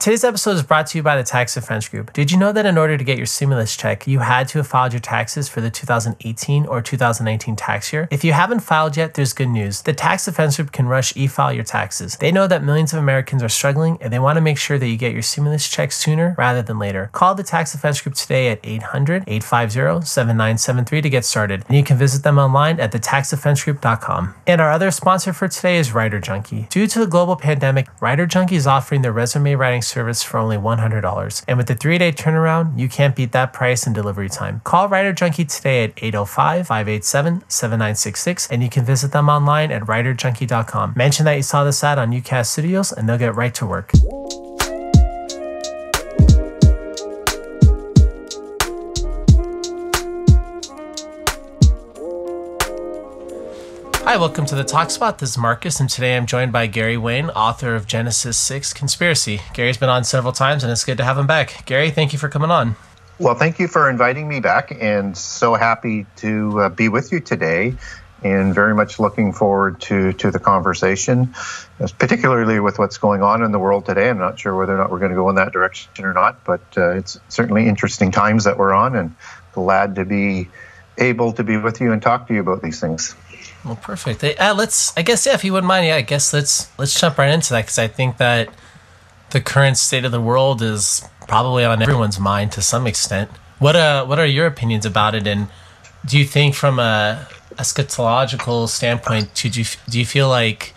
Today's episode is brought to you by the Tax Defense Group. Did you know that in order to get your stimulus check, you had to have filed your taxes for the 2018 or 2019 tax year? If you haven't filed yet, there's good news. The Tax Defense Group can rush e-file your taxes. They know that millions of Americans are struggling, and they want to make sure that you get your stimulus check sooner rather than later. Call the Tax Defense Group today at 800-850-7973 to get started. And you can visit them online at thetaxdefensegroup.com. And our other sponsor for today is Writer Junkie. Due to the global pandemic, Writer Junkie is offering their resume writing service for only $100. And with the 3-day turnaround, you can't beat that price and delivery time. Call Writer Junkie today at 805-587-7966, and you can visit them online at writerjunkie.com. Mention that you saw this ad on UCAS Studios, and they'll get right to work. Hi, welcome to the Talk Spot. This is Marcus, and today I'm joined by Gary Wayne, author of Genesis 6 Conspiracy. Gary's been on several times, and it's good to have him back. Gary, thank you for coming on. Well, thank you for inviting me back, and so happy to be with you today, and very much looking forward to the conversation, particularly with what's going on in the world today. I'm not sure whether or not we're going to go in that direction or not, but it's certainly interesting times that we're on, and glad to be able to be with you and talk to you about these things. Well, perfect. If you wouldn't mind, let's jump right into that, because I think that the current state of the world is probably on everyone's mind to some extent. What are your opinions about it, and do you think from a eschatological standpoint, do you feel like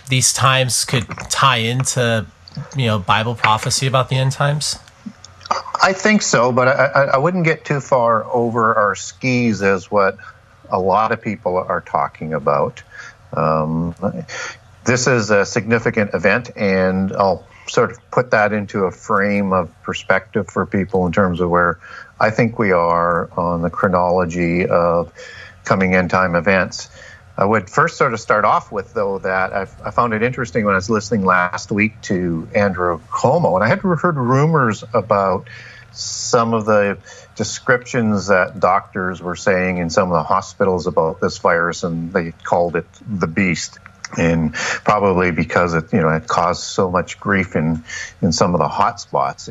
these times could tie into Bible prophecy about the end times? I think so, but I wouldn't get too far over our skis as what a lot of people are talking about. This is a significant event, and I'll sort of put that into a frame of perspective for people in terms of where I think we are on the chronology of coming end time events. I would first sort of start off with, though, that I found it interesting when I was listening last week to Andrew Cuomo, and I had heard rumors about some of the descriptions that doctors were saying in some of the hospitals about this virus, and they called it the beast, and probably because it caused so much grief in some of the hot spots.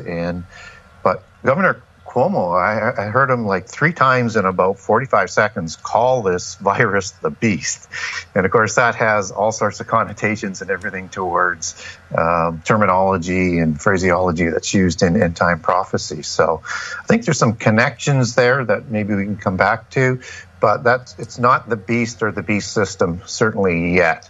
But Governor Cuomo, I heard him like 3 times in about 45 seconds call this virus the beast. And of course, that has all sorts of connotations and everything towards terminology and phraseology that's used in end time prophecy. So I think there's some connections there that maybe we can come back to, but it's not the beast or the beast system, certainly yet.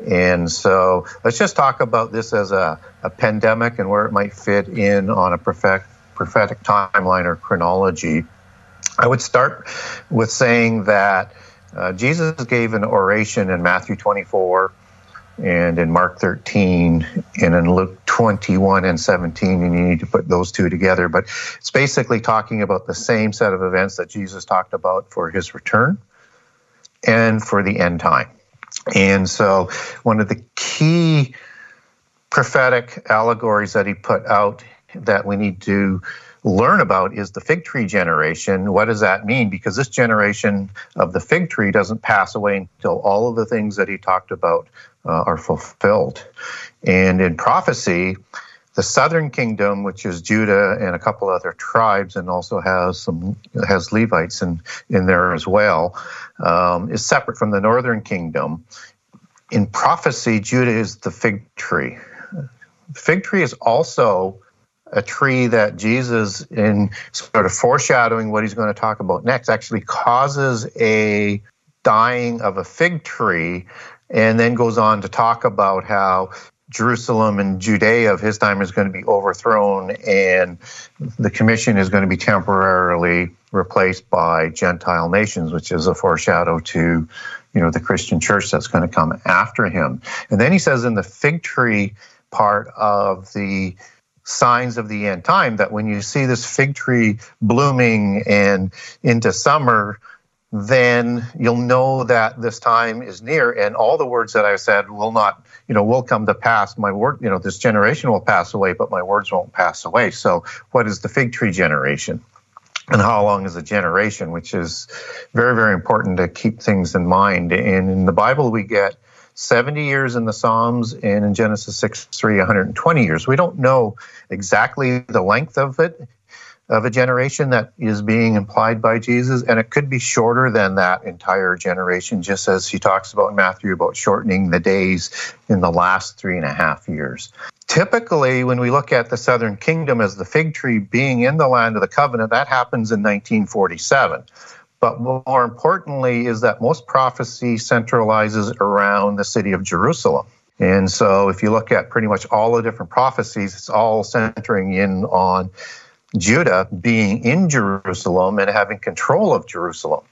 And so let's just talk about this as a pandemic and where it might fit in on a prophetic timeline or chronology. I would start with saying that Jesus gave an oration in Matthew 24 and in Mark 13 and in Luke 21 and 17, and you need to put those two together. But it's basically talking about the same set of events that Jesus talked about for his return and for the end time. And so one of the key prophetic allegories that he put out that we need to learn about is the fig tree generation. What does that mean? Because this generation of the fig tree doesn't pass away until all of the things that he talked about are fulfilled. And in prophecy, the southern kingdom, which is Judah and a couple other tribes, and also has Levites in there as well, is separate from the northern kingdom. In prophecy, Judah is the fig tree. The fig tree is also a tree that Jesus, in sort of foreshadowing what he's going to talk about next, actually causes a dying of a fig tree, and then goes on to talk about how Jerusalem and Judea of his time is going to be overthrown, and the commission is going to be temporarily replaced by Gentile nations, which is a foreshadow to, the Christian church that's going to come after him. And then he says in the fig tree part of the signs of the end time that when you see this fig tree blooming and into summer, then you'll know that this time is near, and all the words that I said will not, will come to pass. My word, this generation will pass away, but my words won't pass away. So what is the fig tree generation? And how long is a generation, which is very, very important to keep things in mind. And in the Bible, we get 70 years in the Psalms, and in Genesis 6:3, 120 years. We don't know exactly the length of it, of a generation that is being implied by Jesus, and it could be shorter than that entire generation, just as he talks about in Matthew about shortening the days in the last 3.5 years. Typically, when we look at the southern kingdom as the fig tree being in the land of the covenant, that happens in 1947. But more importantly is that most prophecy centralizes around the city of Jerusalem. And so if you look at pretty much all the different prophecies, it's all centering in on Judah being in Jerusalem and having control of Jerusalem.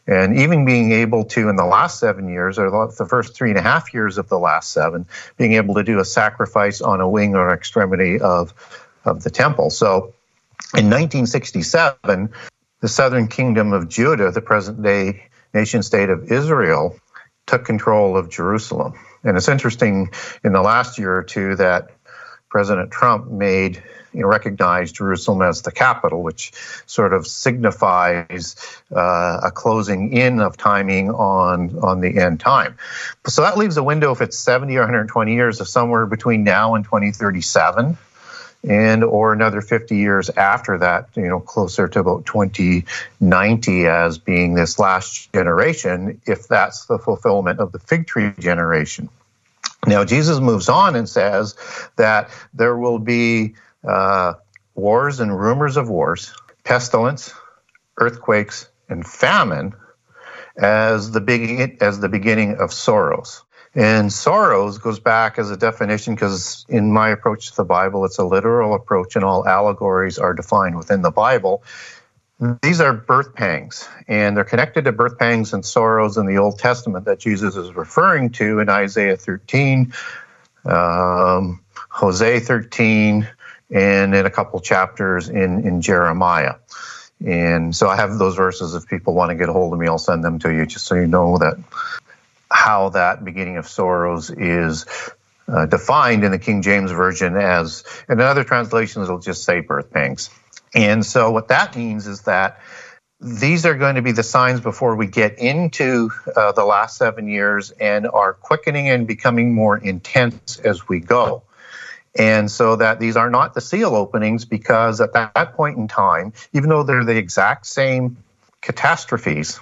And even being able to, in the last 7 years, or the first 3.5 years of the last 7, being able to do a sacrifice on a wing or extremity of the temple. So in 1967, the southern kingdom of Judah, the present-day nation-state of Israel, took control of Jerusalem. And it's interesting in the last year or two that President Trump recognized Jerusalem as the capital, which sort of signifies a closing in of timing on the end time. So that leaves a window, if it's 70 or 120 years, of somewhere between now and 2037, and or another 50 years after that, closer to about 2090 as being this last generation, if that's the fulfillment of the fig tree generation. Now, Jesus moves on and says that there will be wars and rumors of wars, pestilence, earthquakes, and famine as the beginning of sorrows. And sorrows goes back as a definition because in my approach to the Bible, it's a literal approach, and all allegories are defined within the Bible. These are birth pangs, and they're connected to birth pangs and sorrows in the Old Testament that Jesus is referring to in Isaiah 13, Hosea 13, and in a couple chapters in Jeremiah. And so I have those verses. If people want to get a hold of me, I'll send them to you just so you know that how that beginning of sorrows is defined in the King James Version as, and in other translations, it'll just say birth pangs. And so what that means is that these are going to be the signs before we get into the last 7 years and are quickening and becoming more intense as we go. And so that these are not the seal openings, because at that point in time, even though they're the exact same catastrophes,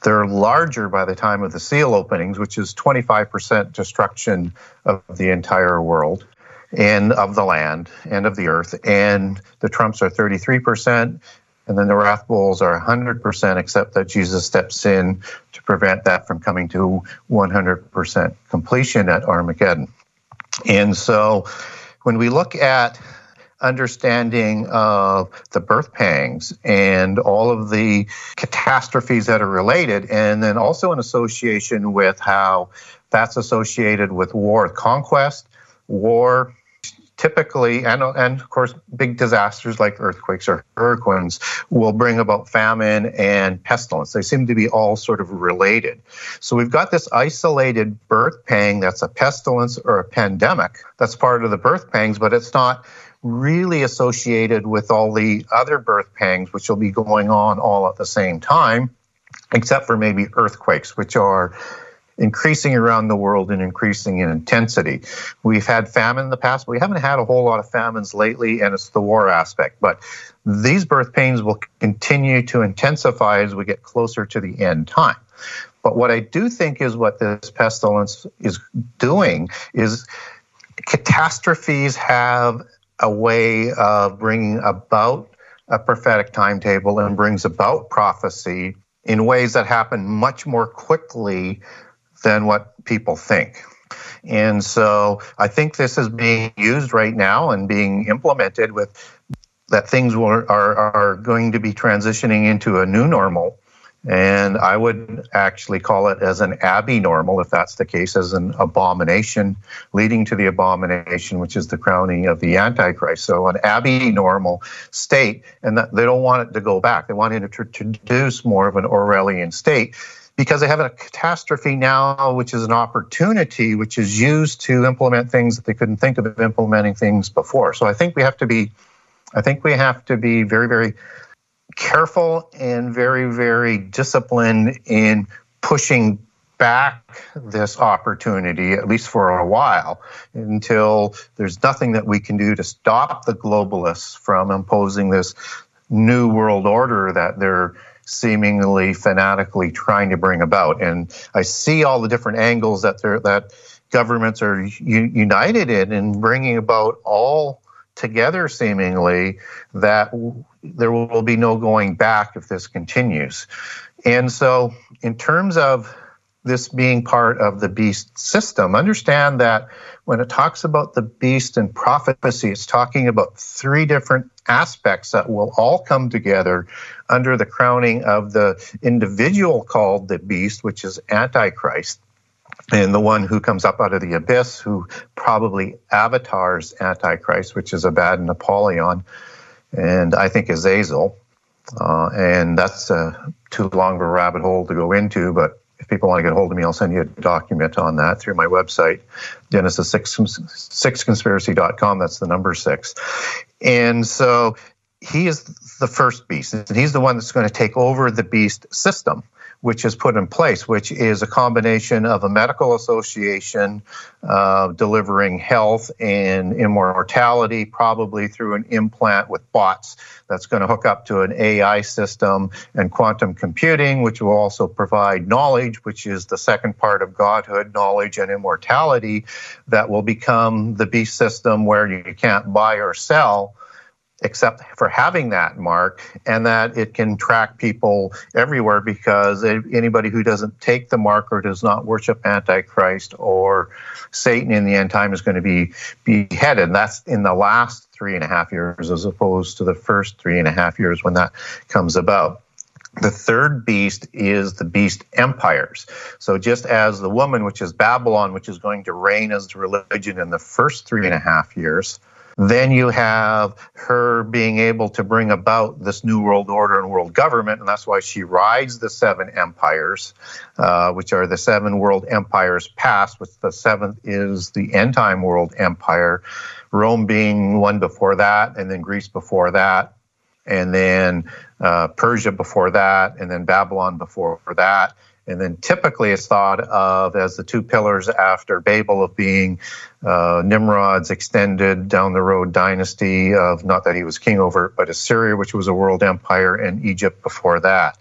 they're larger by the time of the seal openings, which is 25% destruction of the entire world and of the land and of the earth. And the trumps are 33%, and then the wrath bowls are 100%, except that Jesus steps in to prevent that from coming to 100% completion at Armageddon. And so when we look at understanding of the birth pangs and all of the catastrophes that are related, and then also in association with how that's associated with war, conquest, war, typically, and of course, big disasters like earthquakes or hurricanes will bring about famine and pestilence. They seem to be all sort of related. So we've got this isolated birth pang that's a pestilence or a pandemic that's part of the birth pangs, but it's not really associated with all the other birth pangs, which will be going on all at the same time, except for maybe earthquakes, which are increasing around the world and increasing in intensity. We've had famine in the past, but we haven't had a whole lot of famines lately, and it's the war aspect. But these birth pains will continue to intensify as we get closer to the end time. But what I do think is what this pestilence is doing is catastrophes have a way of bringing about a prophetic timetable and brings about prophecy in ways that happen much more quickly than what people think. And so I think this is being used right now and being implemented with that things are going to be transitioning into a new normal. And I would actually call it as an abnormal, if that's the case, as an abomination leading to the abomination, which is the crowning of the Antichrist. So an abnormal state, and that they don't want it to go back. They want it to introduce more of an Orwellian state, because they have a catastrophe now, which is an opportunity, which is used to implement things that they couldn't think of implementing things before. So I think we have to be very, very careful and very, very disciplined in pushing back this opportunity, at least for a while, until there's nothing that we can do to stop the globalists from imposing this new world order that they're seemingly fanatically trying to bring about. And I see all the different angles that governments are united in bringing about all together, seemingly, that there will be no going back if this continues. And so in terms of this being part of the beast system, understand that when it talks about the beast and prophecy, it's talking about three different aspects that will all come together under the crowning of the individual called the beast, which is Antichrist, and the one who comes up out of the abyss, who probably avatars Antichrist, which is a bad Napoleon, and I think Azazel. And that's too long of a rabbit hole to go into, but if people want to get a hold of me, I'll send you a document on that through my website, Genesis6conspiracy.com. That's the number 6. And so he is the first beast, and he's the one that's going to take over the beast system, which is put in place, which is a combination of a medical association delivering health and immortality, probably through an implant with bots that's going to hook up to an AI system, and quantum computing, which will also provide knowledge, which is the second part of godhood, knowledge and immortality, that will become the beast system where you can't buy or sell except for having that mark, and that it can track people everywhere, because anybody who doesn't take the mark or does not worship Antichrist or Satan in the end time is going to be beheaded. And that's in the last 3.5 years, as opposed to the first 3.5 years when that comes about. The third beast is the beast empires. So just as the woman, which is Babylon, which is going to reign as the religion in the first 3.5 years, then you have her being able to bring about this new world order and world government, and that's why she rides the 7 empires, which are the 7 world empires past, which the 7th is the end time world empire, Rome being one before that, and then Greece before that, and then Persia before that, and then Babylon before that. And then typically it's thought of as the 2 pillars after Babel of being Nimrod's extended down the road dynasty of, not that he was king over it, but Assyria, which was a world empire, and Egypt before that.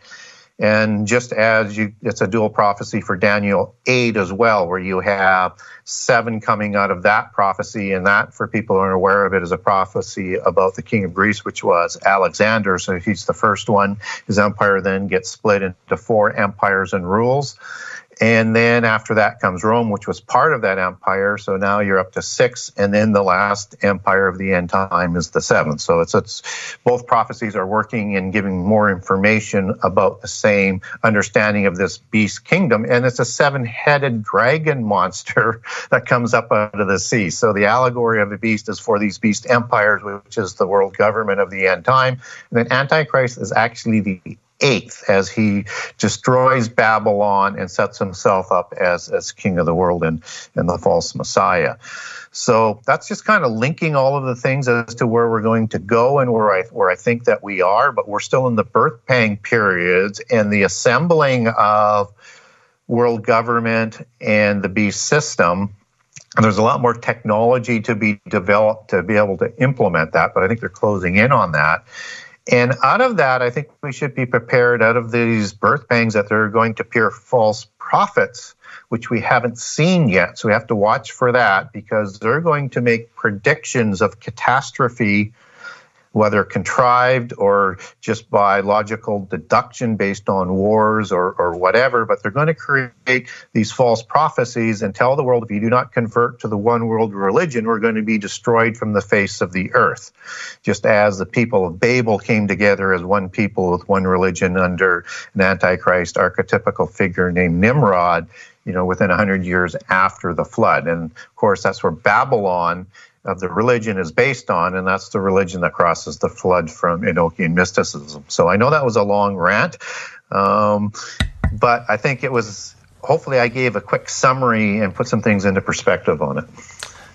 And just as it's a dual prophecy for Daniel 8 as well, where you have 7 coming out of that prophecy, and that, for people who are aware of it, is a prophecy about the king of Greece, which was Alexander. So he's the first one. His empire then gets split into 4 empires and rules. And then after that comes Rome, which was part of that empire. So now you're up to 6. And then the last empire of the end time is the 7th. So it's both prophecies are working and giving more information about the same understanding of this beast kingdom. And it's a 7-headed dragon monster that comes up out of the sea. So the allegory of the beast is for these beast empires, which is the world government of the end time. And then Antichrist is actually the 8th, as he destroys Babylon and sets himself up as king of the world and the false Messiah. So that's just kind of linking all of the things as to where we're going to go and where I think that we are, but we're still in the birth pang periods and the assembling of world government and the beast system. And there's a lot more technology to be developed to be able to implement that, but I think they're closing in on that. And out of that, I think we should be prepared, out of these birth pangs, that there are going to appear false prophets, which we haven't seen yet. So we have to watch for that, because they're going to make predictions of catastrophe, whether contrived or just by logical deduction based on wars or whatever. But they're going to create these false prophecies and tell the world, if you do not convert to the one world religion, we're going to be destroyed from the face of the earth. Just as the people of Babel came together as one people with one religion under an Antichrist archetypical figure named Nimrod, within 100 years after the flood. And of course, that's where Babylon of the religion is based on, and that's the religion that crosses the flood from Enochian mysticism. So I know that was a long rant, but I think it was, hopefully I gave a quick summary and put some things into perspective on it.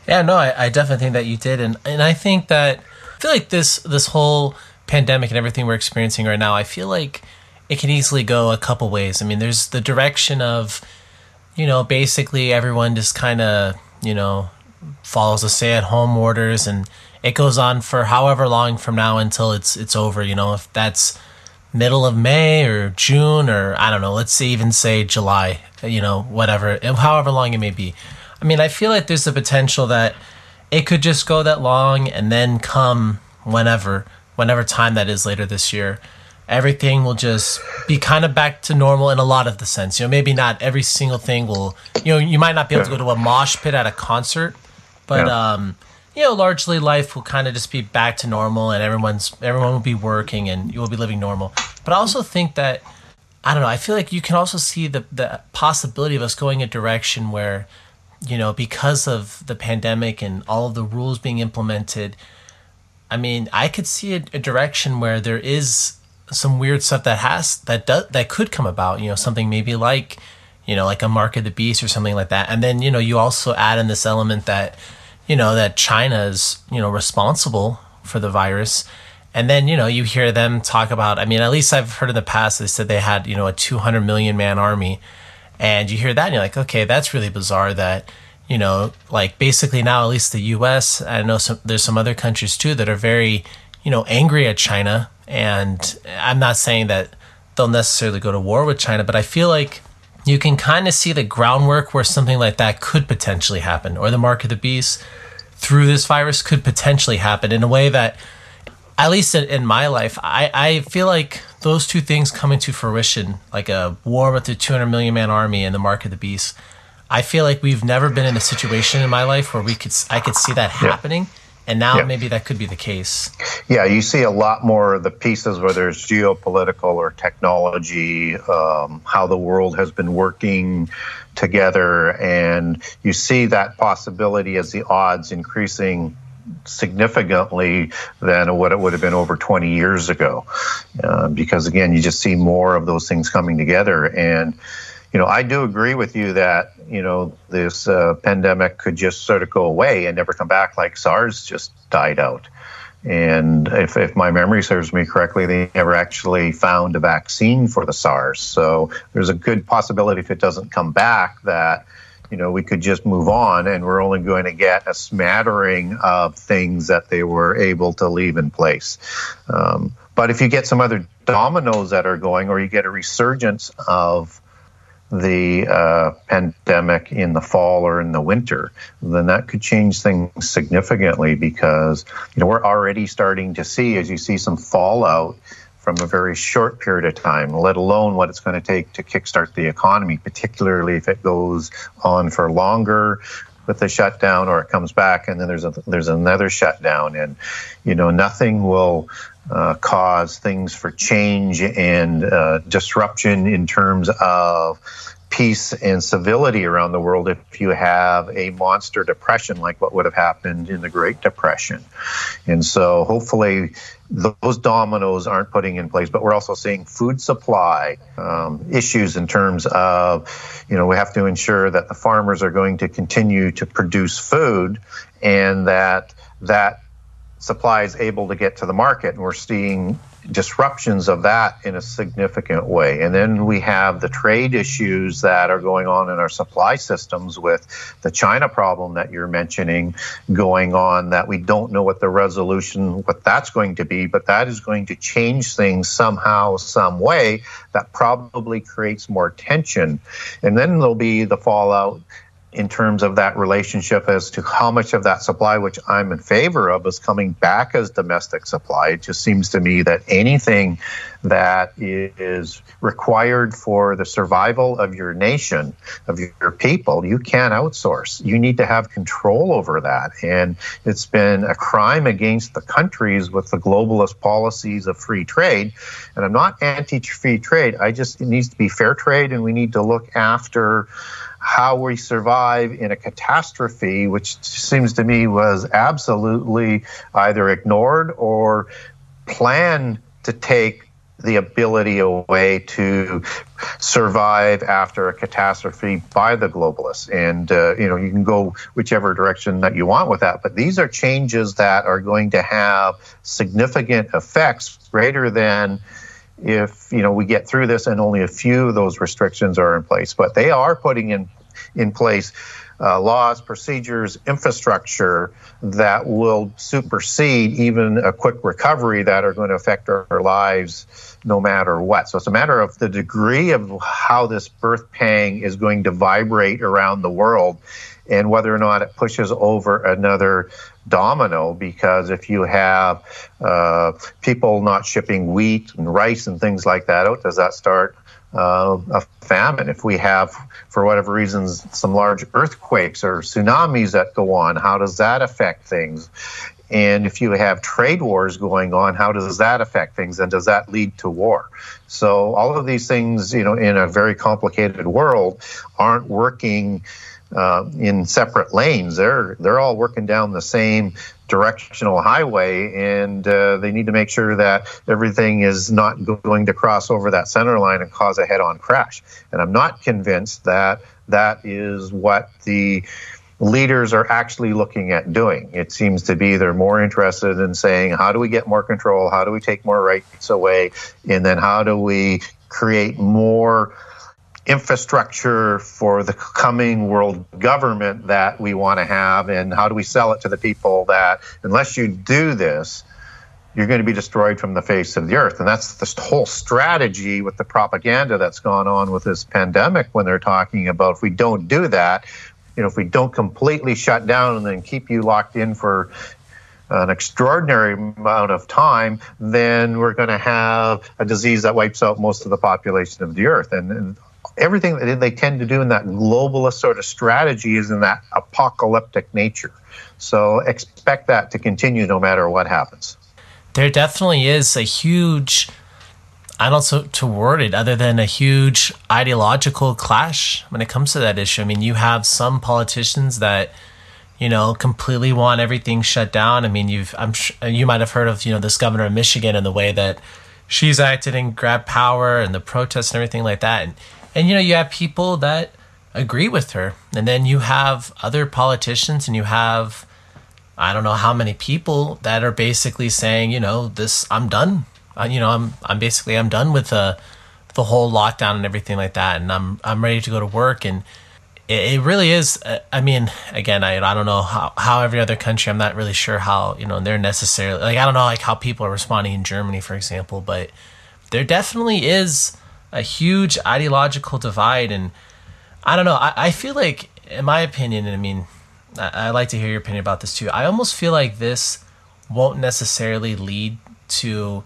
Yeah, no, I definitely think that you did. And I think that, I feel like this whole pandemic and everything we're experiencing right now, I feel like it can easily go a couple ways. I mean, there's the direction of basically everyone just kind of, follows the stay-at-home orders, and it goes on for however long from now until it's over. If that's middle of May or June, or I don't know, even say July. Whatever, however long it may be. I mean, I feel like there's the potential that it could just go that long, and then come whenever time that is later this year, everything will just be kind of back to normal in a lot of the sense. Maybe not every single thing will, you might not be able to go to a mosh pit at a concert, but, largely life will kind of just be back to normal, and everyone will be working and you will be living normal. But I also think that, I don't know, I feel like you can also see the possibility of us going a direction where, because of the pandemic and all of the rules being implemented, I mean, I could see a direction where there is some weird stuff that could come about, something maybe like a Mark of the Beast or something like that. And then, you also add in this element that, that China is, responsible for the virus. And then, you hear them talk about, I mean, at least I've heard in the past, they said they had, a 200 million man army. And you hear that and you're like, okay, that's really bizarre that, basically now, at least the US, I know there's some other countries too that are very, angry at China. And I'm not saying that they'll necessarily go to war with China, but I feel like you can kind of see the groundwork where something like that could potentially happen, or the Mark of the Beast through this virus could potentially happen in a way that, at least in my life, I feel like those two things coming to fruition, like a war with the 200 million man army and the Mark of the Beast, I feel like we've never been in a situation in my life where I could see that happening. And now maybe that could be the case. Yeah, you see a lot more of the pieces, whether it's geopolitical or technology, how the world has been working together. And you see that possibility as the odds increasing significantly than what it would have been over 20 years ago. Because, again, you just see more of those things coming together. And I do agree with you that, this pandemic could just sort of go away and never come back, like SARS just died out. And if my memory serves me correctly, they never actually found a vaccine for the SARS. So there's a good possibility if it doesn't come back that, we could just move on, and we're only going to get a smattering of things that they were able to leave in place. But if you get some other dominoes that are going, or you get a resurgence of the pandemic in the fall or in the winter, then that could change things significantly, because we're already starting to see, as you see, some fallout from a very short period of time, let alone what it's going to take to kickstart the economy, particularly if it goes on for longer with the shutdown, or it comes back and then there's another shutdown, and nothing will cause things for change and disruption in terms of peace and civility around the world if you have a monster depression like what would have happened in the Great Depression. And so hopefully those dominoes aren't putting in place, but we're also seeing food supply issues in terms of, we have to ensure that the farmers are going to continue to produce food, and that supply is able to get to the market. And we're seeing disruptions of that in a significant way. And then we have the trade issues that are going on in our supply systems with the China problem that you're mentioning going on, that we don't know what the resolution, what that's going to be, but that is going to change things somehow, some way, that probably creates more tension. And then there'll be the fallout in terms of that relationship as to how much of that supply, which I'm in favor of, is coming back as domestic supply. It just seems to me that anything that is required for the survival of your nation, of your people, you can't outsource. You need to have control over that. And it's been a crime against the countries with the globalist policies of free trade. And I'm not anti-free trade. It needs to be fair trade, and we need to look after how we survive in a catastrophe, which seems to me was absolutely either ignored or planned to take the ability away to survive after a catastrophe by the globalists. And, you can go whichever direction that you want with that. But these are changes that are going to have significant effects greater than if, we get through this and only a few of those restrictions are in place. But they are putting in in place laws, procedures, infrastructure that will supersede even a quick recovery that are going to affect our lives no matter what. So it's a matter of the degree of how this birth pang is going to vibrate around the world and whether or not it pushes over another domino, because if you have people not shipping wheat and rice and things like that out, does that start a famine? If we have, for whatever reasons, some large earthquakes or tsunamis that go on, how does that affect things? And if you have trade wars going on, how does that affect things? And does that lead to war? So all of these things, in a very complicated world, aren't working in separate lanes. They're all working down the same directional highway, and they need to make sure that everything is not going to cross over that center line and cause a head-on crash. And I'm not convinced that that is what the leaders are actually looking at doing. It seems to be they're more interested in saying, how do we get more control? How do we take more rights away? And then how do we create more infrastructure for the coming world government that we want to have? And how do we sell it to the people that, unless you do this, you're going to be destroyed from the face of the earth? And that's the whole strategy with the propaganda that's gone on with this pandemic, when they're talking about, if we don't do that, if we don't completely shut down and then keep you locked in for an extraordinary amount of time, then we're going to have a disease that wipes out most of the population of the earth. And everything that they tend to do in that globalist sort of strategy is in that apocalyptic nature. So expect that to continue no matter what happens. There definitely is a huge, I don't know to word it other than a huge ideological clash when it comes to that issue. I mean, you have some politicians that, completely want everything shut down. I mean, you might have heard of, this governor of Michigan and the way that she's acted and grabbed power and the protests and everything like that. And you have people that agree with her. And then you have other politicians, and you have, I don't know how many people that are basically saying, I'm done. I'm done with the whole lockdown and everything like that. And I'm ready to go to work. And it really is. I mean, again, I don't know how every other country, I'm not really sure how, they're necessarily, I don't know how people are responding in Germany, for example, but there definitely is a huge ideological divide. And I don't know, I feel like, in my opinion, and I mean, I'd like to hear your opinion about this too, I almost feel like this won't necessarily lead to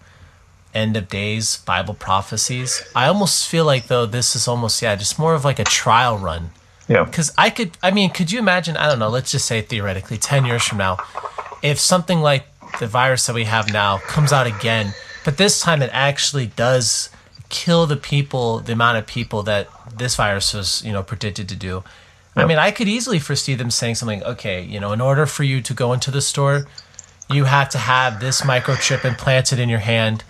end of days Bible prophecies. I almost feel like, though, this is almost, just more of like a trial run. Yeah. Because could you imagine, I don't know, let's just say theoretically, 10 years from now, if something like the virus that we have now comes out again, but this time it actually does kill the amount of people that this virus was, predicted to do. Yep. I mean, I could easily foresee them saying something, okay, in order for you to go into the store, you have to have this microchip implanted in your hand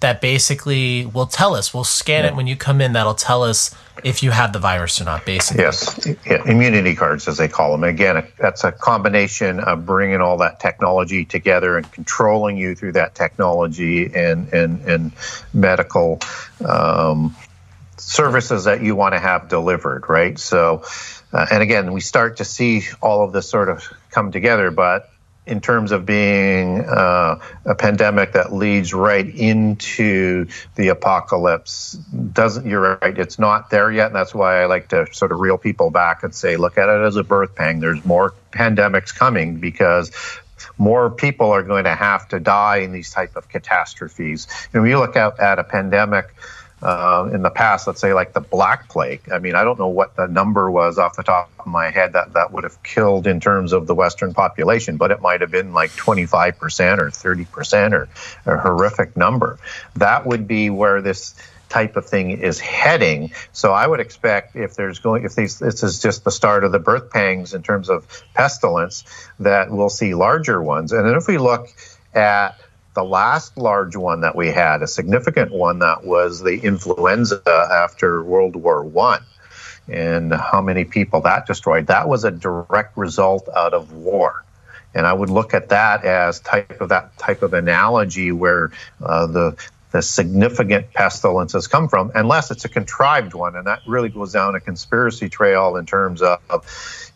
that basically will tell us, we'll scan it when you come in, that'll tell us if you have the virus or not, basically. Yes, immunity cards, as they call them. Again, that's a combination of bringing all that technology together and controlling you through that technology and medical services that you want to have delivered, right? So, and again, we start to see all of this sort of come together, but in terms of being a pandemic that leads right into the apocalypse, you're right, it's not there yet. And that's why I like to sort of reel people back and say, look at it as a birth pang. There's more pandemics coming because more people are going to have to die in these type of catastrophes. And when you look at a pandemic in the past, let's say like the Black Plague. I mean, I don't know what the number was off the top of my head that would have killed in terms of the Western population, but it might have been like 25% or 30% or a horrific number. That would be where this type of thing is heading. So I would expect this is just the start of the birth pangs in terms of pestilence, that we'll see larger ones. And then if we look at the last large one that we had, a significant one, that was the influenza after World War I, and how many people that destroyed. That was a direct result out of war. And I would look at that as that type of analogy where the the significant pestilences come from, unless it's a contrived one. And that really goes down a conspiracy trail in terms of,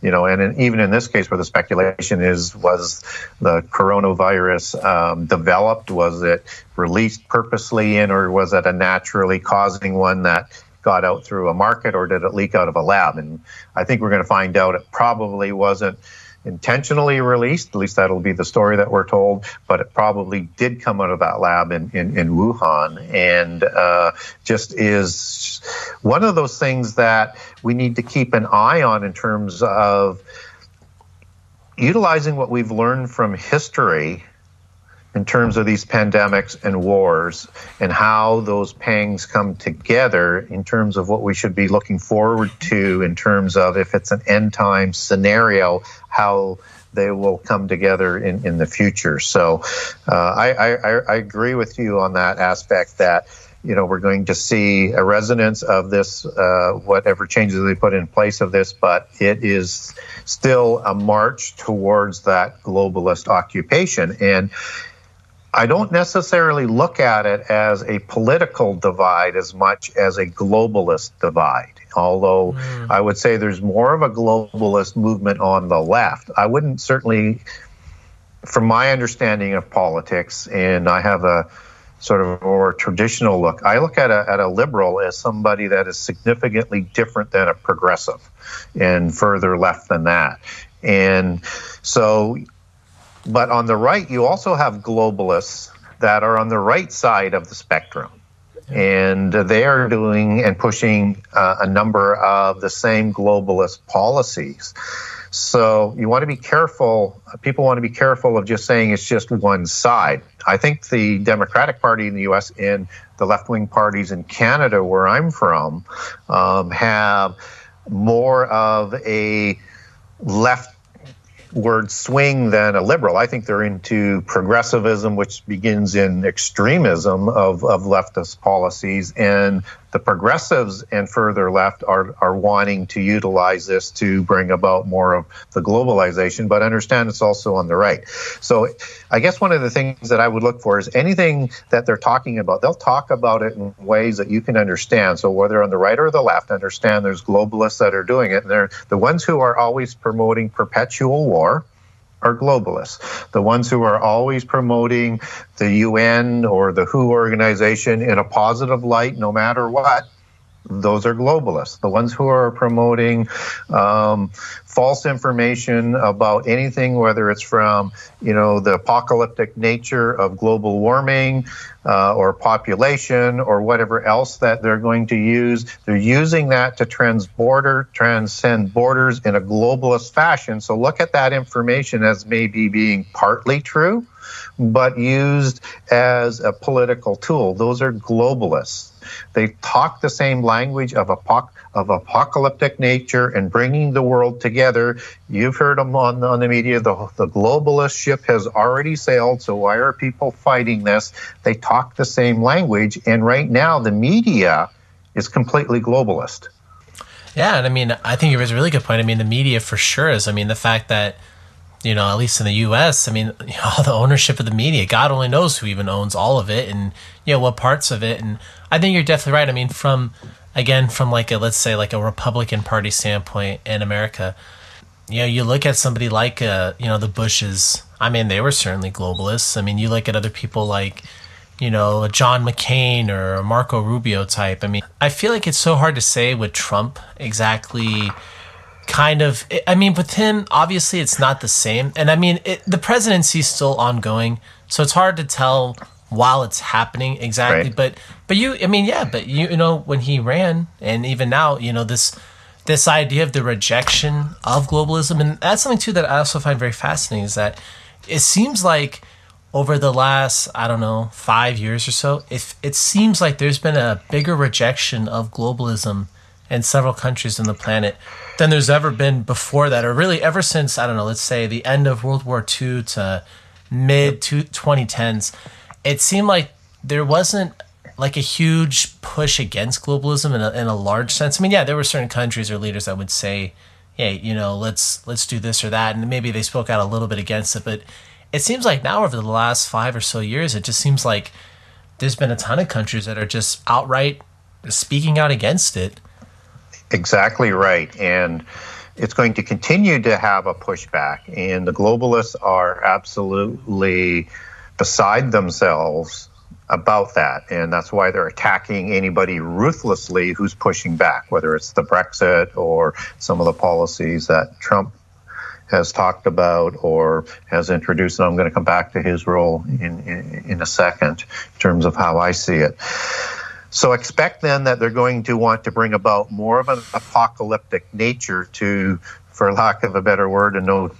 and even in this case where the speculation was the coronavirus developed? Was it released purposely in, or was it a naturally causing one that got out through a market, or did it leak out of a lab? And I think we're going to find out it probably wasn't intentionally released. At least that'll be the story that we're told, but it probably did come out of that lab in Wuhan, and just is one of those things that we need to keep an eye on in terms of utilizing what we've learned from history in terms of these pandemics and wars, and how those pangs come together in terms of what we should be looking forward to in terms of, if it's an end time scenario, how they will come together in the future. So I agree with you on that aspect, that we're going to see a resonance of this, whatever changes they put in place of this, but it is still a march towards that globalist occupation. And I don't necessarily look at it as a political divide as much as a globalist divide, although I would say there's more of a globalist movement on the left. I wouldn't certainly, from my understanding of politics, and I have a sort of more traditional look, I look at a liberal as somebody that is significantly different than a progressive and further left than that. And so, but on the right, you also have globalists that are on the right side of the spectrum. And they are doing and pushing a number of the same globalist policies. So you want to be careful. People want to be careful of just saying it's just one side. I think the Democratic Party in the U.S. and the left-wing parties in Canada, where I'm from, have more of a leftward swing than a liberal. I think they're into progressivism, which begins in extremism of leftist policies, and the progressives and further left are wanting to utilize this to bring about more of the globalization, but understand it's also on the right. So I guess one of the things that I would look for is anything that they're talking about, they'll talk about it in ways that you can understand. So whether on the right or the left, understand there's globalists that are doing it, and they're the ones who are always promoting perpetual war are globalists. The ones who are always promoting the UN or the WHO organization in a positive light, no matter what, those are globalists. The ones who are promoting false information about anything, whether it's from, the apocalyptic nature of global warming or population or whatever else that they're going to use, they're using that to transcend borders in a globalist fashion. So look at that information as maybe being partly true, but used as a political tool. Those are globalists. They talk the same language of apocalyptic nature and bringing the world together. You've heard them on the media. The globalist ship has already sailed, so why are people fighting this? They talk the same language, and right now the media is completely globalist. Yeah, and I think it was a really good point. The media for sure is. The fact that, at least in the U.S., all the ownership of the media, God only knows who even owns all of it and, what parts of it. And I think you're definitely right. From let's say a Republican Party standpoint in America, you look at somebody like, the Bushes. They were certainly globalists. You look at other people like, John McCain or a Marco Rubio type. I feel like it's so hard to say with Trump exactly. With him, obviously it's not the same. And the presidency's still ongoing, so it's hard to tell while it's happening exactly. Right. But when he ran, and even now, this idea of the rejection of globalism, and that's something too that I also find very fascinating, is that it seems like over the last, 5 years or so, it seems like there's been a bigger rejection of globalism in several countries on the planet than there's ever been before that, or really ever since, let's say the end of World War II to mid-2010s. It seemed like there wasn't like a huge push against globalism in a large sense. There were certain countries or leaders that would say, hey, let's do this or that, and maybe they spoke out a little bit against it, but it seems like now over the last 5 or so years, it just seems like there's been a ton of countries that are just outright speaking out against it. Exactly right. And it's going to continue to have a pushback. And the globalists are absolutely beside themselves about that. And that's why they're attacking anybody ruthlessly who's pushing back, whether it's the Brexit or some of the policies that Trump has talked about or has introduced. And I'm going to come back to his role in a second in terms of how I see it. So expect then that they're going to want to bring about more of an apocalyptic nature to, for lack of a better word, and no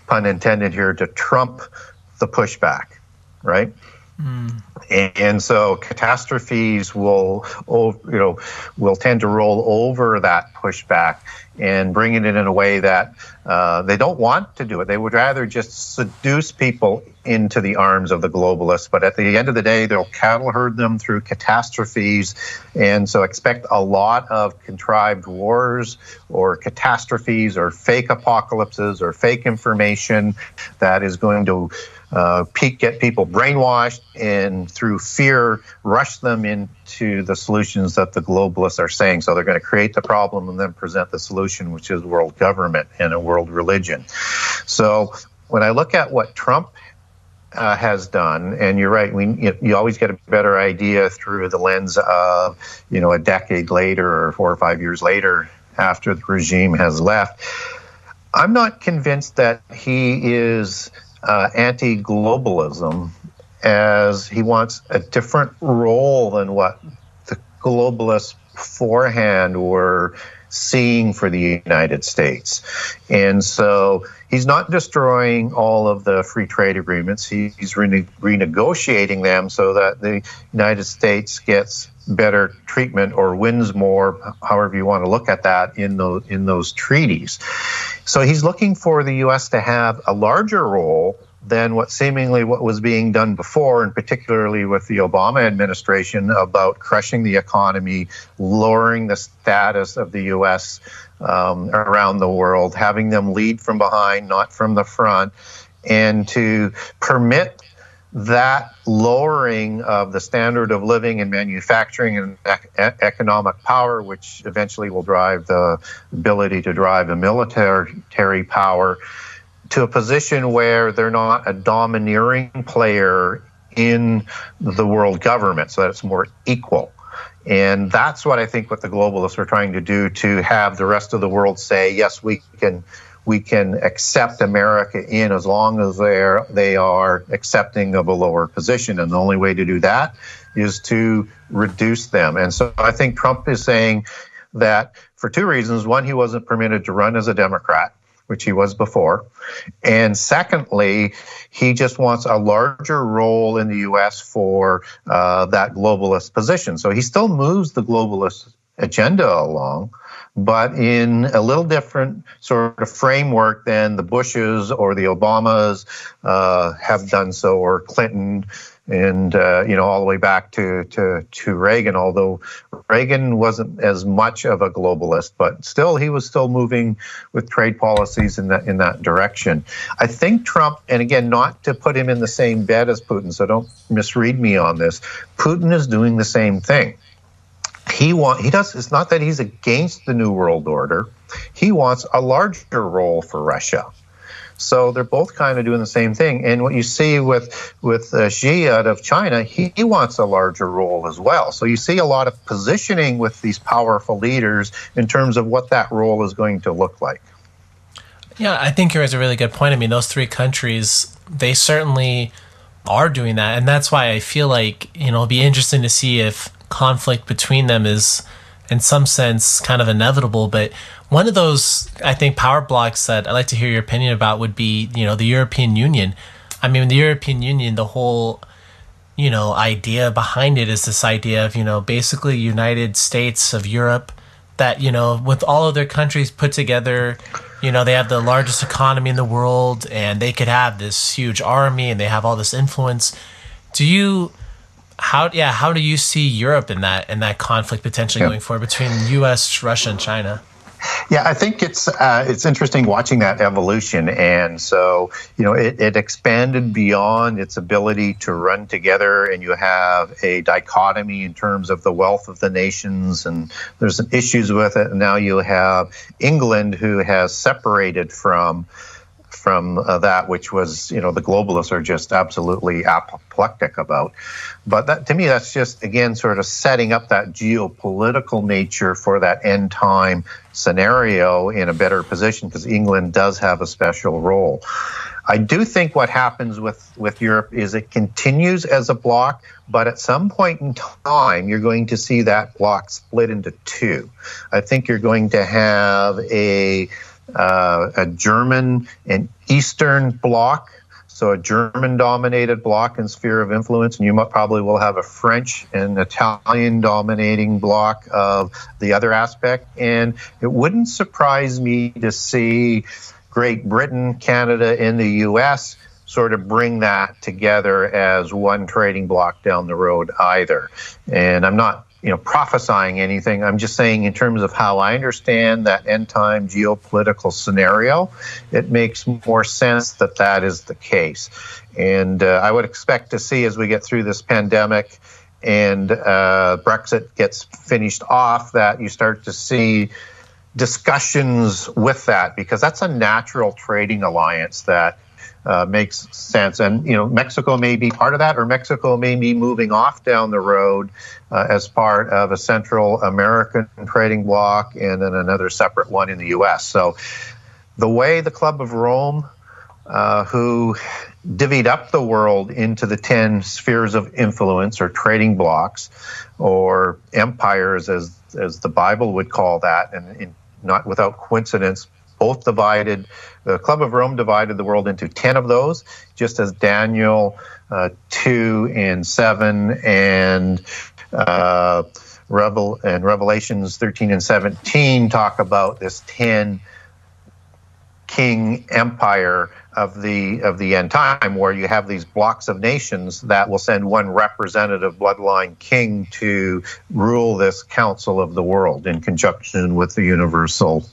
pun intended here, to trump the pushback, right? And so catastrophes will tend to roll over that pushback and bring it in a way that they don't want to do it. They would rather just seduce people into the arms of the globalists. But at the end of the day, they'll cattle herd them through catastrophes. And so expect a lot of contrived wars or catastrophes or fake apocalypses or fake information that is going to get people brainwashed and through fear rush them into the solutions that the globalists are saying. So they're going to create the problem and then present the solution, which is world government and a world religion. So when I look at what Trump has done, and you're right, you always get a better idea through the lens of, a decade later or 4 or 5 years later after the regime has left. I'm not convinced that he is anti-globalism, as he wants a different role than what the globalists beforehand were seeing for the United States. And so he's not destroying all of the free trade agreements. He's renegotiating them so that the United States gets better treatment or wins more, however you want to look at that, in those treaties. So he's looking for the U.S. to have a larger role than what was being done before, and particularly with the Obama administration, about crushing the economy, lowering the status of the U.S. Around the world, having them lead from behind, not from the front, and to permit that lowering of the standard of living and manufacturing and economic power, which eventually will drive the ability to drive a military power, to a position where they're not a domineering player in the world government, so that it's more equal. And that's what I think what the globalists are trying to do, to have the rest of the world say, yes, we can accept America in as long as they are accepting of a lower position. And the only way to do that is to reduce them. And so I think Trump is saying that for 2 reasons. One, he wasn't permitted to run as a Democrat, which he was before. And secondly, he just wants a larger role in the U.S. for that globalist position. So he still moves the globalist agenda along, but in a little different sort of framework than the Bushes or the Obamas have done so, or Clinton, and all the way back to Reagan. Although Reagan wasn't as much of a globalist, but still he was still moving with trade policies in that direction. I think Trump, and again, not to put him in the same bed as Putin, so don't misread me on this. Putin is doing the same thing. It's not that he's against the New World Order. He wants a larger role for Russia. So they're both kind of doing the same thing. And what you see with Xi out of China, he wants a larger role as well. So you see a lot of positioning with these powerful leaders in terms of what that role is going to look like. Yeah, I think you raise a really good point. I mean, those 3 countries, they certainly are doing that. And that's why I feel like, it'll be interesting to see if conflict between them is, in some sense, kind of inevitable. But one of those, I think, power blocks that I'd like to hear your opinion about would be, the European Union. I mean, the European Union, the whole, idea behind it is this idea of, basically United States of Europe that, with all of their countries put together, they have the largest economy in the world and they could have this huge army and they have all this influence. How do you see Europe in that conflict potentially going forward between U.S., Russia, and China? Yeah, I think it's interesting watching that evolution, and so it expanded beyond its ability to run together, and you have a dichotomy in terms of the wealth of the nations, and there's some issues with it. And now you have England, who has separated from that, which was, the globalists are just absolutely apoplectic about. But that, to me, that's just, again, sort of setting up that geopolitical nature for that end time scenario in a better position, because England does have a special role. I do think what happens with Europe is it continues as a bloc, but at some point in time, you're going to see that bloc split into two. I think you're going to have a German and Eastern bloc, so a German-dominated bloc and sphere of influence, and you probably will have a French and Italian-dominating bloc of the other aspect. And it wouldn't surprise me to see Great Britain, Canada, and the U.S. sort of bring that together as one trading bloc down the road either. And I'm not prophesying anything. I'm just saying, in terms of how I understand that end time geopolitical scenario, it makes more sense that is the case. And I would expect to see, as we get through this pandemic and Brexit gets finished off, that you start to see discussions with that, because that's a natural trading alliance that makes sense. And, Mexico may be part of that, or Mexico may be moving off down the road as part of a Central American trading bloc, and then another separate one in the U.S. So the way the Club of Rome, who divvied up the world into the 10 spheres of influence, or trading blocs, or empires, as the Bible would call that, and not without coincidence, both divided. The Club of Rome divided the world into 10 of those, just as Daniel 2 and 7 and Revelations 13 and 17 talk about this 10 king empire of the end time, where you have these blocks of nations that will send one representative bloodline king to rule this council of the world in conjunction with the universal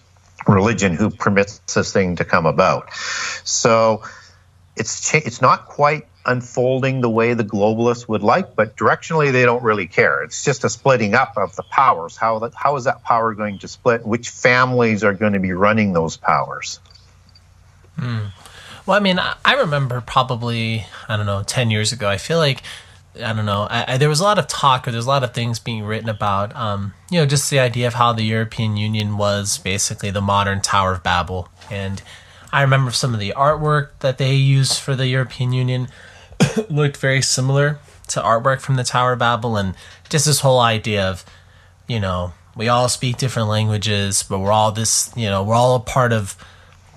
religion who permits this thing to come about. So it's not quite unfolding the way the globalists would like, but directionally they don't really care. It's just a splitting up of the powers. How is that power going to split? Which families are going to be running those powers? Well, I mean, I remember probably, 10 years ago, I feel like, there was a lot of talk, or there's a lot of things being written about, just the idea of how the European Union was basically the modern Tower of Babel. And I remember some of the artwork that they used for the European Union looked very similar to artwork from the Tower of Babel, and just this whole idea of, we all speak different languages, but we're all this, we're all a part of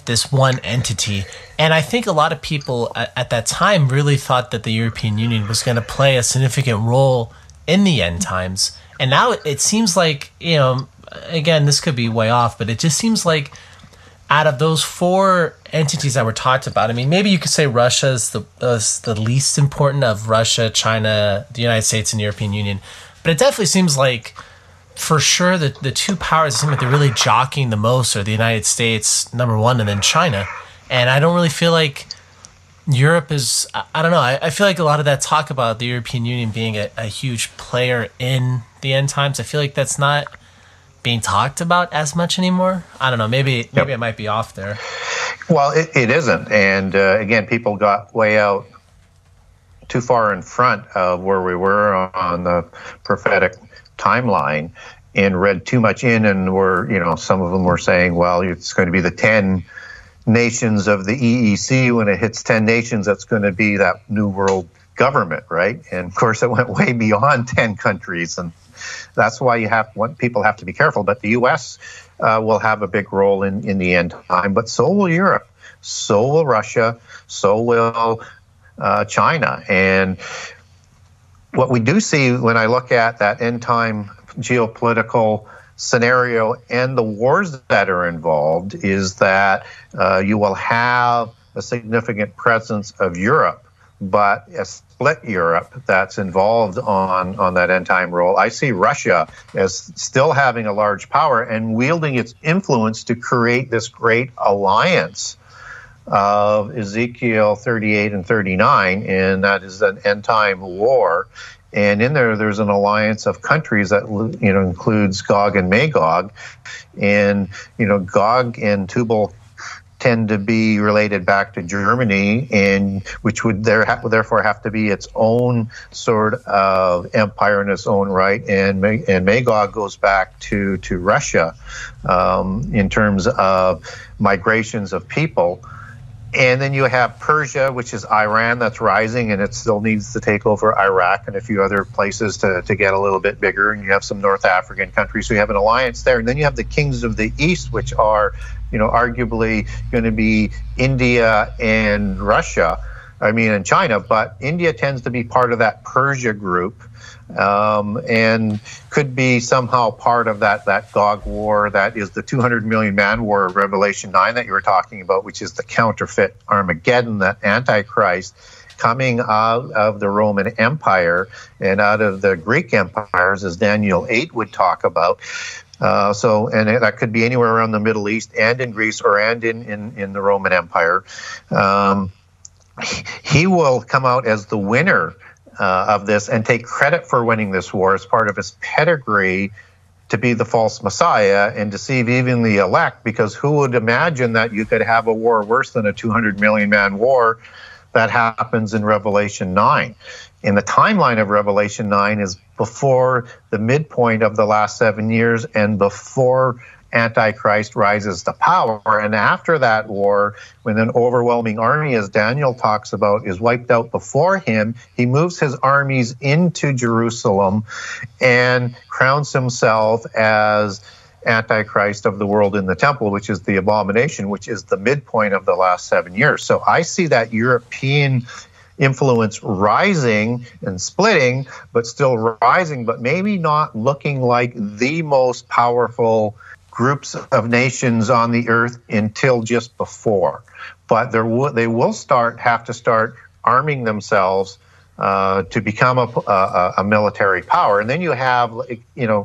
this one entity. And I think a lot of people at that time really thought that the European Union was going to play a significant role in the end times. And now it seems like, again, this could be way off, but it just seems like out of those four entities that were talked about, I mean, maybe you could say Russia is the least important of Russia, China, the United States, and the European Union. But it definitely seems like, for sure, that the two powers seem like they're really jockeying the most are the United States, number one, and then China. And I don't really feel like Europe is, I don't know, I feel like a lot of that talk about the European Union being a huge player in the end times, I feel like that's not being talked about as much anymore. I don't know, maybe it might be off there. Well, it isn't. And again, people got way out too far in front of where we were on the prophetic timeline and read too much in, and some of them were saying, well, it's going to be the 10 nations of the EEC. When it hits 10 nations, that's going to be that new world government, right? And of course, it went way beyond 10 countries, and that's why people have to be careful. But the U.S. Will have a big role in the end time, but so will Europe, so will Russia, so will China. And what we do see when I look at that end time geopolitical scenario and the wars that are involved is that you will have a significant presence of Europe, but split Europe that's involved on that end time role. I see Russia as still having a large power and wielding its influence to create this great alliance of Ezekiel 38 and 39, and that is an end time war. And in there's an alliance of countries that includes Gog and Magog, and Gog and Tubal tend to be related back to Germany, and which would therefore have to be its own sort of empire in its own right, and Magog goes back to Russia in terms of migrations of people. And then you have Persia, which is Iran, that's rising, and it still needs to take over Iraq and a few other places to get a little bit bigger. And you have some North African countries, so you have an alliance there. And then you have the kings of the East, which are, arguably going to be India and Russia. And China, but India tends to be part of that Persia group, and could be somehow part of that Gog war. That is the 200 million man war of Revelation 9 that you were talking about, which is the counterfeit Armageddon, that Antichrist coming out of the Roman Empire and out of the Greek empires, as Daniel 8 would talk about. And that could be anywhere around the Middle East and in Greece or in the Roman Empire. He will come out as the winner of this and take credit for winning this war as part of his pedigree to be the false Messiah and deceive even the elect, because who would imagine that you could have a war worse than a 200 million man war that happens in Revelation 9. And the timeline of Revelation 9 is before the midpoint of the last 7 years and before Antichrist rises to power. And after that war, when an overwhelming army, as Daniel talks about, is wiped out before him, he moves his armies into Jerusalem and crowns himself as Antichrist of the world in the temple, which is the abomination, which is the midpoint of the last 7 years. So I see that European influence rising and splitting, but still rising, but maybe not looking like the most powerful groups of nations on the earth until just before. But they will have to start arming themselves to become a military power. And then you have,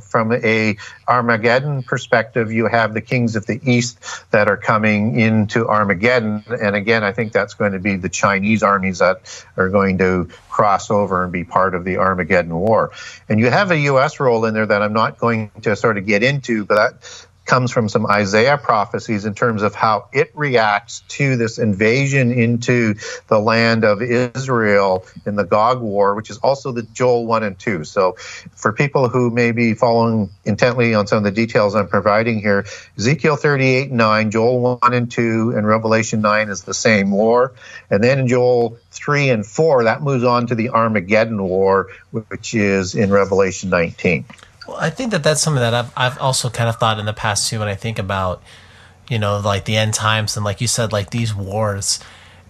from a Armageddon perspective, you have the kings of the East that are coming into Armageddon. And again, I think that's going to be the Chinese armies that are going to cross over and be part of the Armageddon War. And you have a U.S. role in there that I'm not going to sort of get into, but that comes from some Isaiah prophecies in terms of how it reacts to this invasion into the land of Israel in the Gog War, which is also the Joel 1 and 2. So for people who may be following intently on some of the details I'm providing here, Ezekiel 38 and 9, Joel 1 and 2, and Revelation 9 is the same war. And then in Joel 3 and 4, that moves on to the Armageddon War, which is in Revelation 19. Well, I think that's something that I've also kind of thought in the past too, when I think about, like the end times and, like you said, like these wars.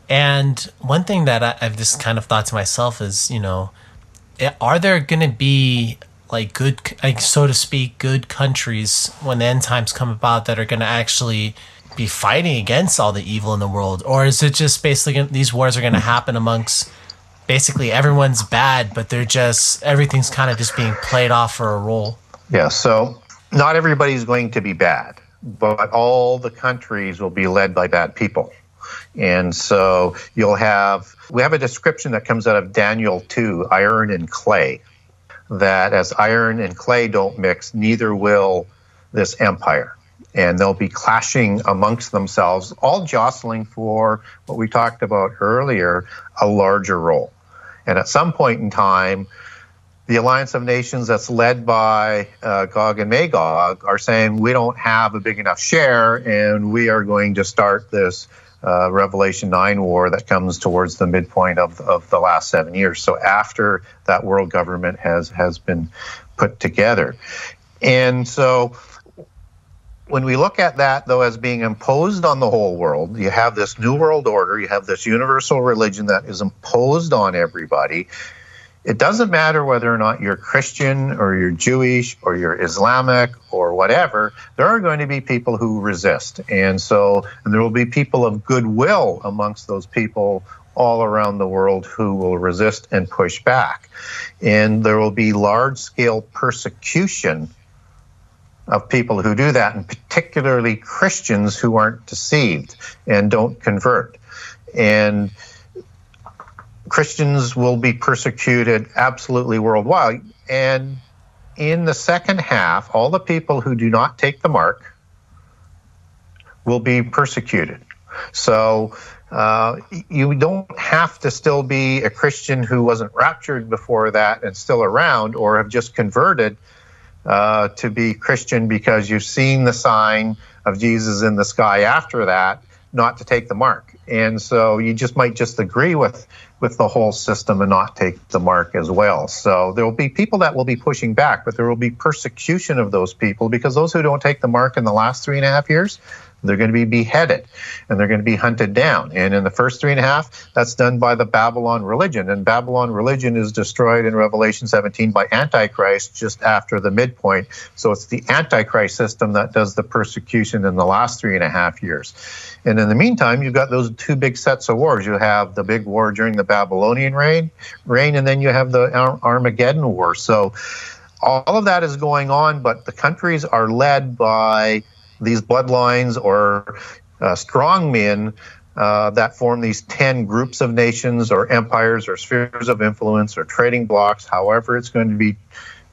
And one thing that I've just kind of thought to myself is, are there going to be like good, like, so to speak, good countries when the end times come about that are going to actually be fighting against all the evil in the world? Or is it just basically these wars are going to happen amongst basically everyone's bad, but everything's kind of just being played off for a role? Yeah, so not everybody's going to be bad, but all the countries will be led by bad people. And so we have a description that comes out of Daniel 2, iron and clay, that as iron and clay don't mix, neither will this empire. And they'll be clashing amongst themselves, all jostling for what we talked about earlier, a larger role. And at some point in time, the Alliance of Nations that's led by Gog and Magog are saying, we don't have a big enough share, and we are going to start this Revelation 9 war that comes towards the midpoint of the last 7 years. So after that world government has been put together. And so when we look at that, though, as being imposed on the whole world, you have this new world order, you have this universal religion that is imposed on everybody. It doesn't matter whether or not you're Christian or you're Jewish or you're Islamic or whatever, there are going to be people who resist. And there will be people of goodwill amongst those people all around the world who will resist and push back. And there will be large-scale persecution of people who do that, and particularly Christians who aren't deceived and don't convert. And Christians will be persecuted absolutely worldwide. And in the second half, all the people who do not take the mark will be persecuted. So you don't have to still be a Christian who wasn't raptured before that and still around, or have just converted to be Christian because you've seen the sign of Jesus in the sky after that, not to take the mark. And so you might just agree with the whole system and not take the mark as well. So there will be people that will be pushing back, but there will be persecution of those people, because those who don't take the mark in the last 3.5 years, they're going to be beheaded and they're going to be hunted down. And in the first 3.5, that's done by the Babylon religion. And Babylon religion is destroyed in Revelation 17 by Antichrist just after the midpoint. So it's the Antichrist system that does the persecution in the last 3.5 years. And in the meantime, you've got those two big sets of wars. You have the big war during the Babylonian reign, and then you have the Armageddon war. So all of that is going on, but the countries are led by these bloodlines or strongmen that form these 10 groups of nations or empires or spheres of influence or trading blocks, however it's going to be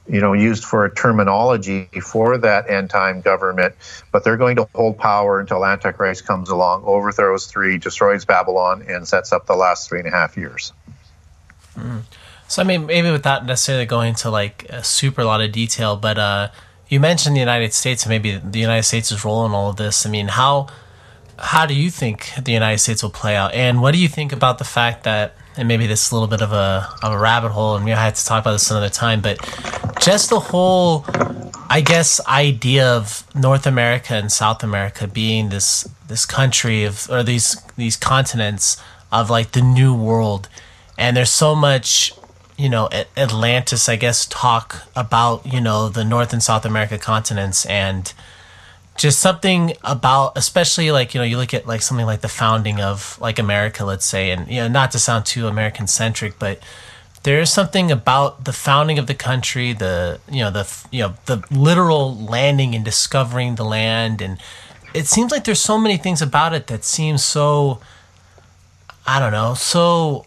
used for a terminology for that end-time government. But they're going to hold power until Antichrist comes along, overthrows 3, destroys Babylon, and sets up the last 3.5 years. So, I mean, maybe without necessarily going into like a super lot of detail, but you mentioned the United States and maybe the United States' role in all of this. I mean, how do you think the United States will play out? And what do you think about the fact that, and maybe this is a little bit of a rabbit hole, and we have to talk about this another time, but just the whole, I guess, idea of North America and South America being this country of, or these continents of like the new world. And there's so much, Atlantis, I guess, talk about, the North and South America continents, and just something about, especially like, you look at like something like the founding of like America, let's say, and, not to sound too American centric, but there is something about the founding of the country, the literal landing and discovering the land. And it seems like there's so many things about it that seem so, I don't know, so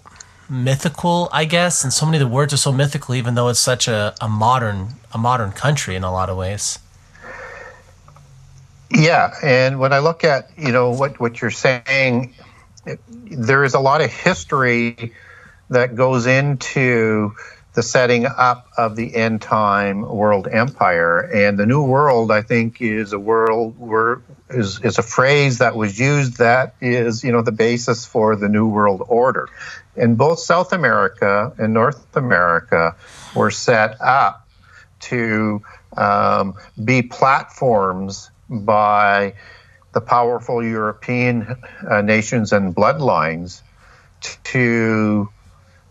mythical, I guess, and so many of the words are so mythical, even though it's such a modern country in a lot of ways. Yeah, and when I look at what you're saying, there is a lot of history that goes into the setting up of the end time world empire. And the New World, I think, is is a phrase that was used that is, the basis for the New World Order. And both South America and North America were set up to be platforms by the powerful European nations and bloodlines to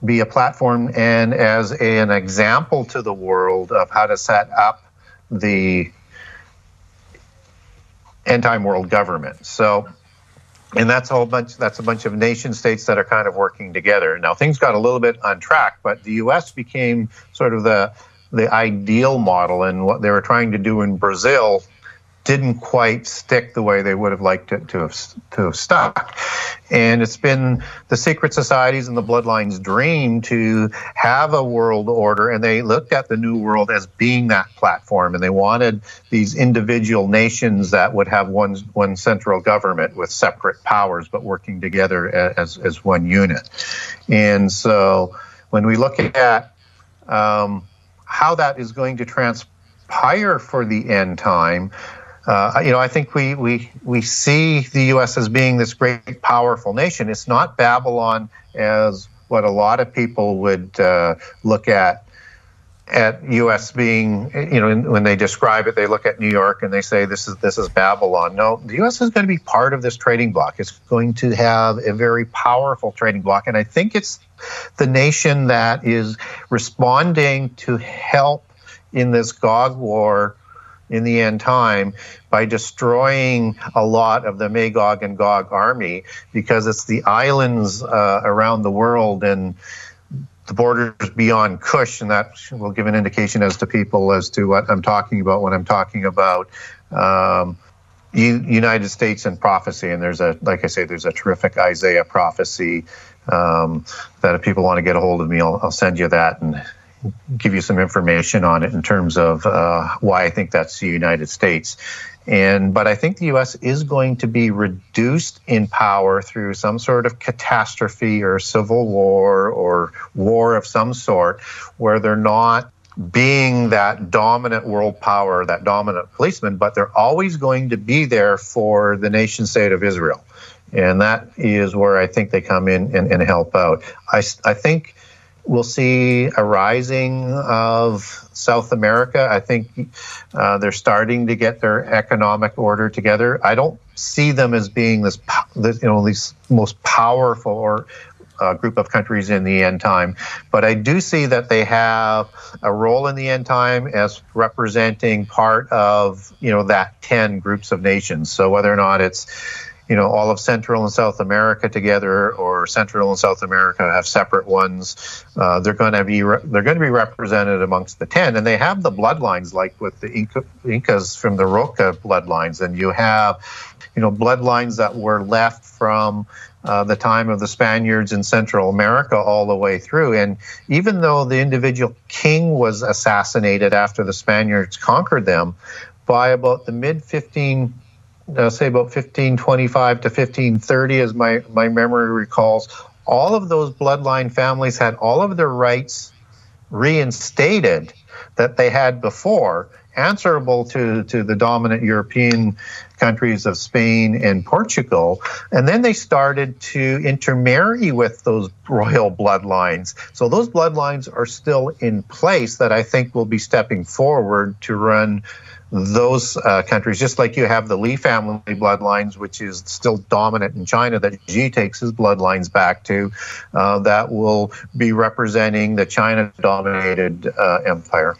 be a platform and as an example to the world of how to set up the end-time world government. So, and that's a bunch of nation states that are kind of working together. Now, things got a little bit on track, but the U.S. became sort of the ideal model, and what they were trying to do in Brazil didn't quite stick the way they would have liked it to have stuck. And it's been the secret societies and the bloodlines' dream to have a world order, and they looked at the New World as being that platform, and they wanted these individual nations that would have one central government with separate powers but working together as one unit. And so when we look at how that is going to transpire for the end time, I think we see the U.S. as being this great, powerful nation. It's not Babylon as what a lot of people would look at U.S. being. When they describe it, they look at New York and they say this is Babylon. No, the U.S. is going to be part of this trading bloc. It's going to have a very powerful trading bloc, and I think it's the nation that is responding to help in this Gog war in the end time by destroying a lot of the Magog and Gog army, because it's the islands around the world and the borders beyond Kush, and that will give an indication as to people as to what I'm talking about when I'm talking about United States and prophecy. And there's like I say, there's a terrific Isaiah prophecy that if people want to get a hold of me, I'll send you that and give you some information on it in terms of why I think that's the United States. But I think the U.S. is going to be reduced in power through some sort of catastrophe or civil war or war of some sort, where they're not being that dominant world power, that dominant policeman, but they're always going to be there for the nation state of Israel. And that is where I think they come in and help out. I think we'll see a rising of South America. I think they're starting to get their economic order together. I don't see them as being this most powerful or group of countries in the end time, but I do see that they have a role in the end time as representing part of that 10 groups of nations. So whether or not it's all of Central and South America together, or Central and South America have separate ones, they're going to be represented amongst the 10, and they have the bloodlines, like with the Incas from the Roca bloodlines, and you have bloodlines that were left from the time of the Spaniards in Central America all the way through. And even though the individual king was assassinated after the Spaniards conquered them, by about the mid-15 say about 1525 to 1530, as my memory recalls, all of those bloodline families had all of their rights reinstated that they had before, answerable to the dominant European countries of Spain and Portugal. And then they started to intermarry with those royal bloodlines. So those bloodlines are still in place that I think will be stepping forward to run those countries, just like you have the Li family bloodlines, which is still dominant in China, that Xi takes his bloodlines back to, that will be representing the China-dominated empire.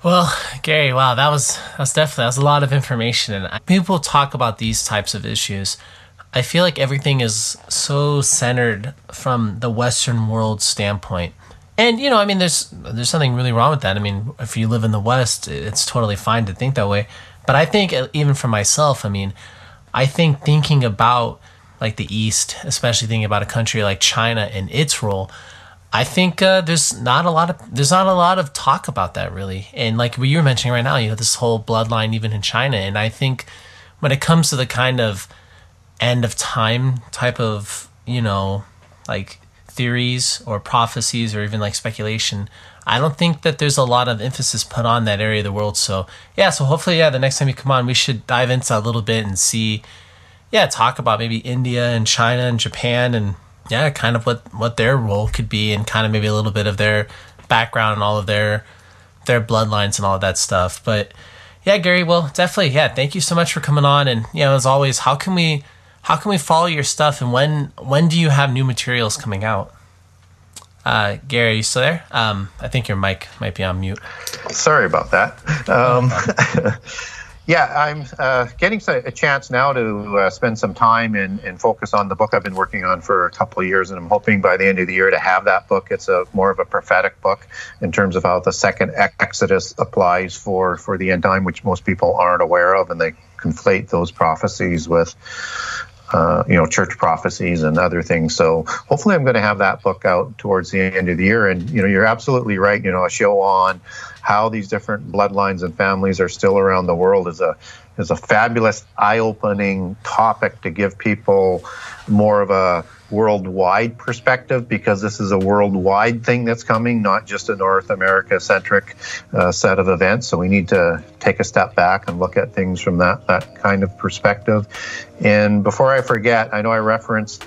Well, Gary, wow, that was a lot of information. And people talk about these types of issues. I feel like everything is so centered from the Western world standpoint. And, there's something really wrong with that. I mean, if you live in the West, it's totally fine to think that way. But I think, even for myself, I think thinking about, like, the East, especially thinking about a country like China and its role, I think there's not a lot of talk about that, really. And like what you were mentioning right now, this whole bloodline even in China. And I think when it comes to the kind of end of time type of, like theories or prophecies or even like speculation, I don't think that there's a lot of emphasis put on that area of the world. So hopefully, the next time you come on, we should dive into that a little bit and see, talk about maybe India and China and Japan and kind of what their role could be, and kind of maybe a little bit of their background and all of their bloodlines and all of that stuff. But Gary, well, definitely, thank you so much for coming on. And as always, how can we follow your stuff, and when do you have new materials coming out? Gary, are you still there? I think your mic might be on mute. Sorry about that. I'm getting a chance now to spend some time and focus on the book I've been working on for a couple of years, and I'm hoping by the end of the year to have that book. It's more of a prophetic book in terms of how the second Exodus applies for the end time, which most people aren't aware of, and they conflate those prophecies with church prophecies and other things. So hopefully I'm going to have that book out towards the end of the year. And, you're absolutely right. A show on how these different bloodlines and families are still around the world is a fabulous, eye-opening topic to give people more of a worldwide perspective, because this is a worldwide thing that's coming, not just a North America-centric set of events. So we need to take a step back and look at things from that kind of perspective. And before I forget, I know I referenced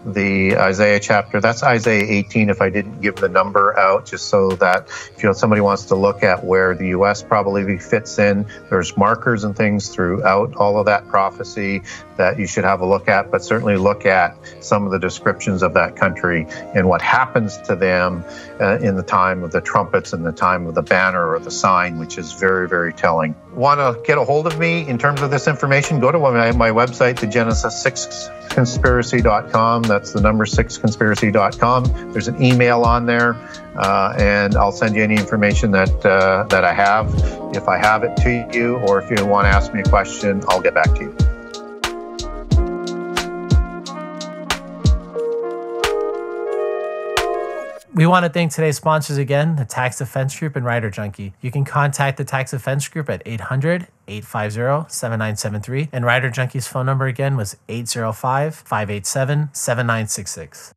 the Isaiah chapter. That's Isaiah 18 if I didn't give the number out, just so that if somebody wants to look at where the U.S. probably fits in, there's markers and things throughout all of that prophecy that you should have a look at, but certainly look at some of the descriptions of that country and what happens to them in the time of the trumpets and the time of the banner or the sign, which is very, very telling. Want to get a hold of me in terms of this information? Go to my website, the Genesis6conspiracy.com. That's the number 6conspiracy.com. There's an email on there, and I'll send you any information that I have. If I have it to you, or if you want to ask me a question, I'll get back to you. We want to thank today's sponsors again, the Tax Defense Group and Writer Junkie. You can contact the Tax Defense Group at 800-850-7973. And Writer Junkie's phone number again was 805-587-7966.